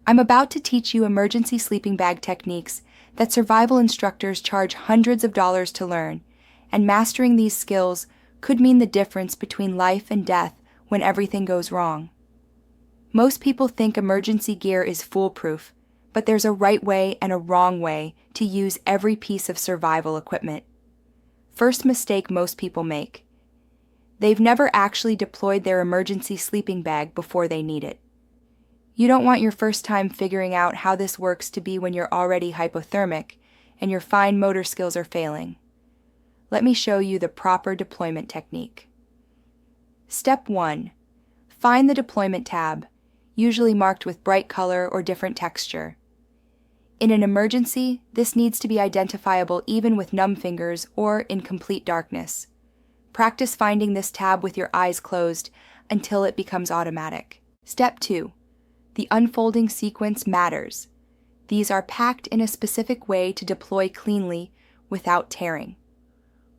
I'm about to teach you emergency sleeping bag techniques that survival instructors charge hundreds of dollars to learn, and mastering these skills could mean the difference between life and death when everything goes wrong. Most people think emergency gear is foolproof, but there's a right way and a wrong way to use every piece of survival equipment. First mistake most people make: they've never actually deployed their emergency sleeping bag before they need it. You don't want your first time figuring out how this works to be when you're already hypothermic and your fine motor skills are failing. Let me show you the proper deployment technique. Step 1. Find the deployment tab, usually marked with bright color or different texture. In an emergency, this needs to be identifiable even with numb fingers or in complete darkness. Practice finding this tab with your eyes closed until it becomes automatic. Step 2. The unfolding sequence matters. These are packed in a specific way to deploy cleanly without tearing.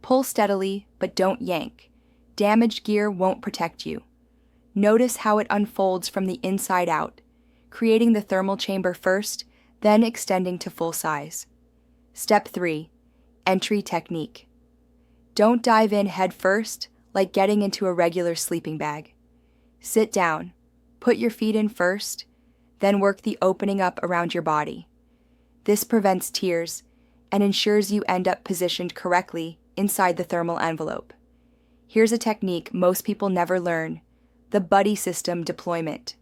Pull steadily, but don't yank. Damaged gear won't protect you. Notice how it unfolds from the inside out, creating the thermal chamber first, then extending to full size. Step 3. Entry technique. Don't dive in head first, like getting into a regular sleeping bag. Sit down, put your feet in first, then work the opening up around your body. This prevents tears and ensures you end up positioned correctly inside the thermal envelope. Here's a technique most people never learn: the buddy system deployment.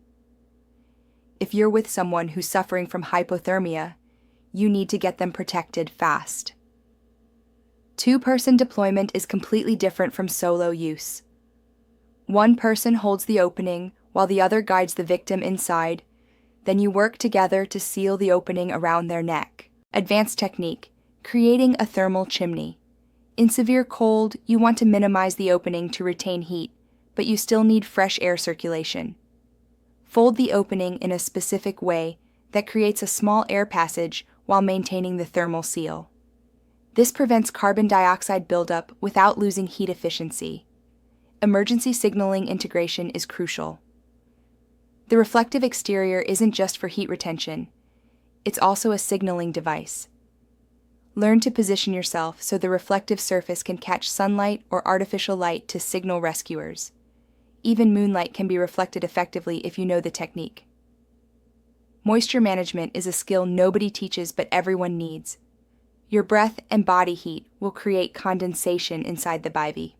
If you're with someone who's suffering from hypothermia, you need to get them protected fast. Two-person deployment is completely different from solo use. One person holds the opening while the other guides the victim inside, then you work together to seal the opening around their neck. Advanced technique: creating a thermal chimney. In severe cold, you want to minimize the opening to retain heat, but you still need fresh air circulation. Fold the opening in a specific way that creates a small air passage while maintaining the thermal seal. This prevents carbon dioxide buildup without losing heat efficiency. Emergency signaling integration is crucial. The reflective exterior isn't just for heat retention, it's also a signaling device. Learn to position yourself so the reflective surface can catch sunlight or artificial light to signal rescuers. Even moonlight can be reflected effectively if you know the technique. Moisture management is a skill nobody teaches but everyone needs. Your breath and body heat will create condensation inside the Bivy.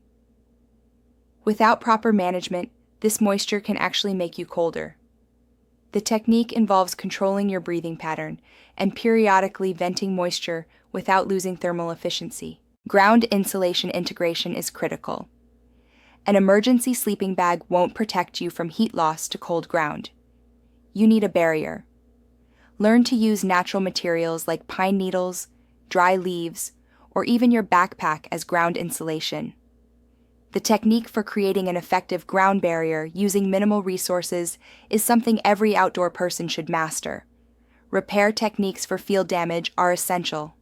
Without proper management, this moisture can actually make you colder. The technique involves controlling your breathing pattern and periodically venting moisture without losing thermal efficiency. Ground insulation integration is critical. An emergency sleeping bag won't protect you from heat loss to cold ground. You need a barrier. Learn to use natural materials like pine needles, dry leaves, or even your backpack as ground insulation. The technique for creating an effective ground barrier using minimal resources is something every outdoor person should master. Repair techniques for field damage are essential.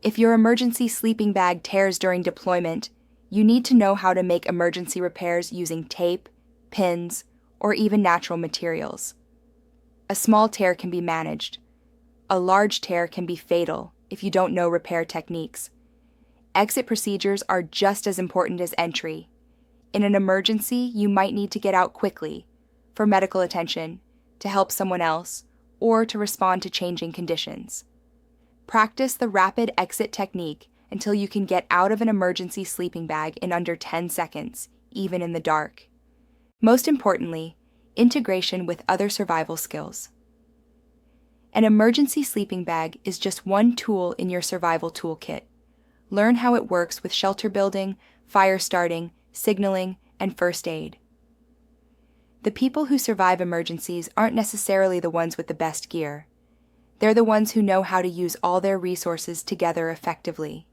If your emergency sleeping bag tears during deployment, you need to know how to make emergency repairs using tape, pins, or even natural materials. A small tear can be managed. A large tear can be fatal if you don't know repair techniques. Exit procedures are just as important as entry. In an emergency, you might need to get out quickly, for medical attention, to help someone else, or to respond to changing conditions. Practice the rapid exit technique until you can get out of an emergency sleeping bag in under 10 seconds, even in the dark. Most importantly, integration with other survival skills. An emergency sleeping bag is just one tool in your survival toolkit. Learn how it works with shelter building, fire starting, signaling, and first aid. The people who survive emergencies aren't necessarily the ones with the best gear. They're the ones who know how to use all their resources together effectively.